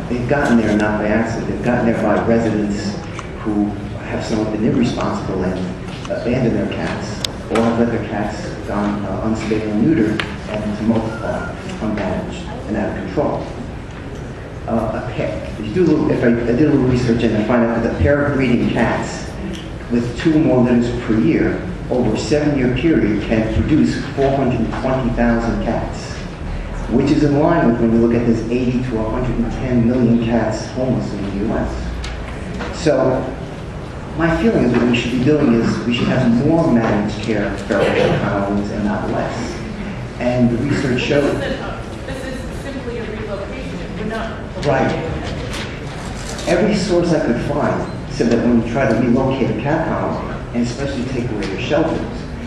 they've gotten there not by accident. They've gotten there by residents who have somewhat been irresponsible and abandoned their cats, or have let their cats gone unstable and neutered and to multiply unmanaged and out of control. If I did a little research and I find out that a pair of breeding cats with 2 or more litters per year over a 7-year period can produce 420,000 cats, which is in line with when you look at this 80 to 110 million cats homeless in the U.S. So my feeling is what we should be doing is we should have more managed care feral colonies and not less. And the research showed... This is simply a relocation. We're not... Right. Every source I could find said that when you try to relocate a cat colony, and especially take away their shelters,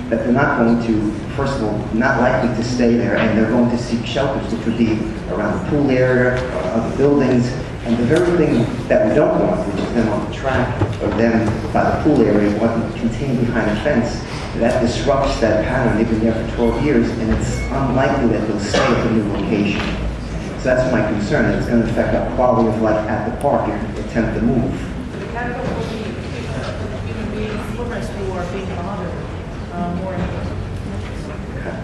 that they're not going to, first of all, not likely to stay there, and they're going to seek shelters, which would be around the pool area, or other buildings, and the very thing that we don't want, which is them on the track, or them by the pool area, contained behind a fence, that disrupts that pattern. They've been there for 12 years, and it's unlikely that they'll stay at the new location. So that's my concern. It's going to affect our quality of life at the park if we attempt to move. The capital will be human beings, swimmers who are being bothered more and more. Okay.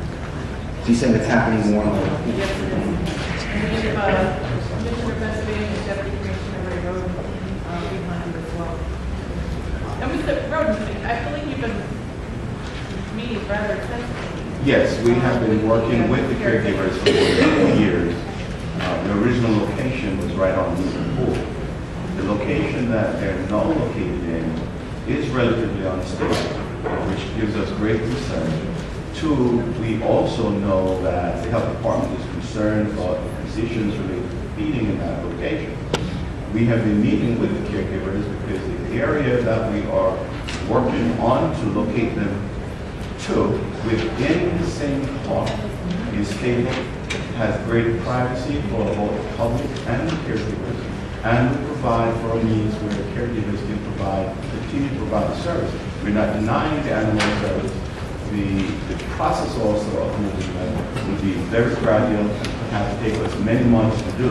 So you're saying it's happening more and more? Yes, it is. And Commissioner Pennsylvania, Deputy Commissioner Ray Roden, behind you as well. Now, Mr. Roden, I believe you've been meeting rather extensively. Yes, we have been working with the caregivers for 2 years. The original location was right on the pool. The location that they're now located in is relatively unstable, which gives us great concern. 2, we also know that the health department is concerned about the conditions related to feeding in that location. We have been meeting with the caregivers because the area that we are working on to locate them to within the same park is stable, has great privacy for both the public and the caregivers, and will provide for a means where the caregivers can continue to provide the service. We're not denying the animal service. The process also of moving them will be very gradual and perhaps take us many months to do.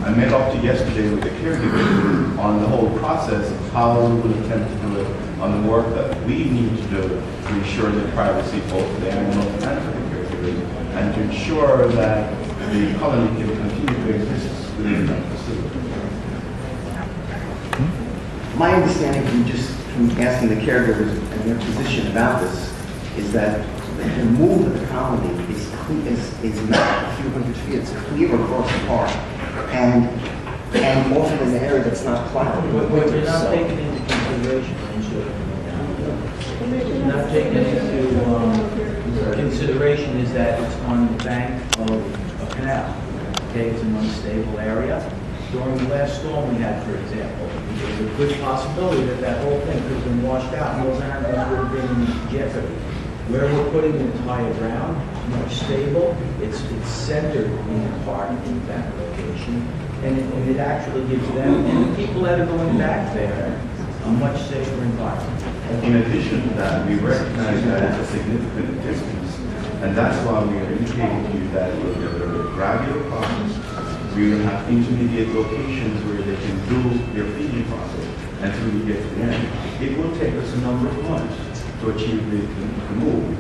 I met up to yesterday with the caregivers on the whole process of how we will attempt to do it, on the work that we need to do to ensure the privacy both for the animals and for the caregivers, and to ensure that the colony can continue to exist within that facility. My understanding from asking the caregivers and their position about this is that the move of the colony is not a few hundred feet, it's clear across the park, and often in an area that's not plowed. What you're not taking into consideration, not taking into consideration is that it's on the bank of a canal. Okay, it's an unstable area. During the last storm we had, for example, there's a good possibility that that whole thing could have been washed out and those animals would have been in jeopardy. Where we're putting the entire ground, more stable, it's centered in the park in that location, and it actually gives them and the people that are going back there a much safer environment. In addition to that, we recognize that it's a significant distance, and that's why we are indicating to you that it will be a very gradual process. We will have intermediate locations where they can do their feeding process until we get to the end. It will take us a number of months to achieve the move.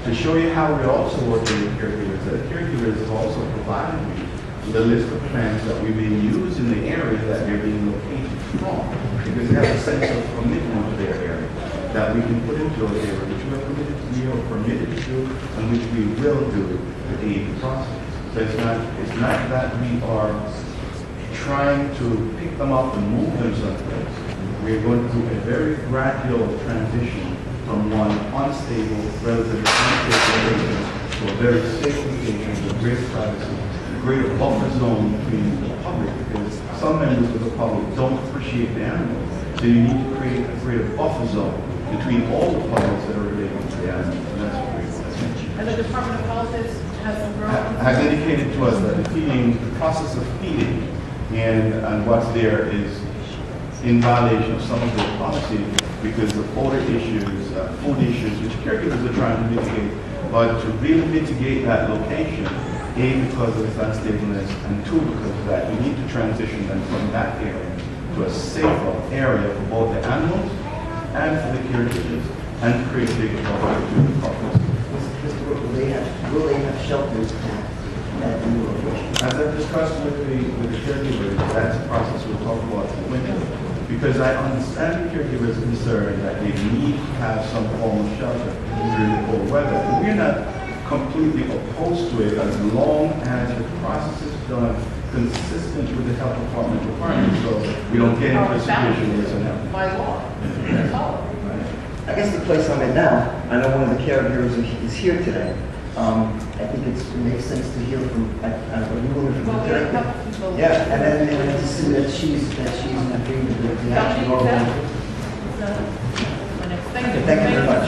To show you how we're also working with caregivers, the caregivers have also provided me with a list of plans that we may use in the area that they're being located from, because they have a sense of commitment to their area that we can put into those areas, which we're committed to do, or permitted to do, and which we will do to aid the process. So it's not that we are trying to pick them up and move them someplace. We're going through a very gradual transition from one unstable, relatively unstable location to a very safe location with great privacy, a greater buffer zone between the public, because some members of the public don't appreciate the animals. So you need to create a greater buffer zone between all the publics that are related to the animals. And that's what we're And the Department of Health has indicated to us that the process of feeding and what's there is in violation of some of their policy because of odor issues, food issues, which caregivers are trying to mitigate. But to really mitigate that location A, because of its unstableness, and two, because of that, you need to transition them from that area to a safer area for both the animals and for the caregivers, and create bigger buffer to the property. Mr. Brooke, will they have shelters at the new location? As I've discussed with the caregivers, that's a process we'll talk about in the winter. Because I understand the caregivers' concern that they need to have some form of shelter during the cold weather. And we're not completely opposed to it as long as the process is done consistent with the health department requirements. So we don't get into a situation where it's unhealthy. By law. That's all. I guess the place I'm in now, I know one of the caregivers is here today. I think it makes sense to hear from, are you willing to Well, come there are a today? couple people. Yeah, and then to see that she's in agreement with the action. Thank you very much.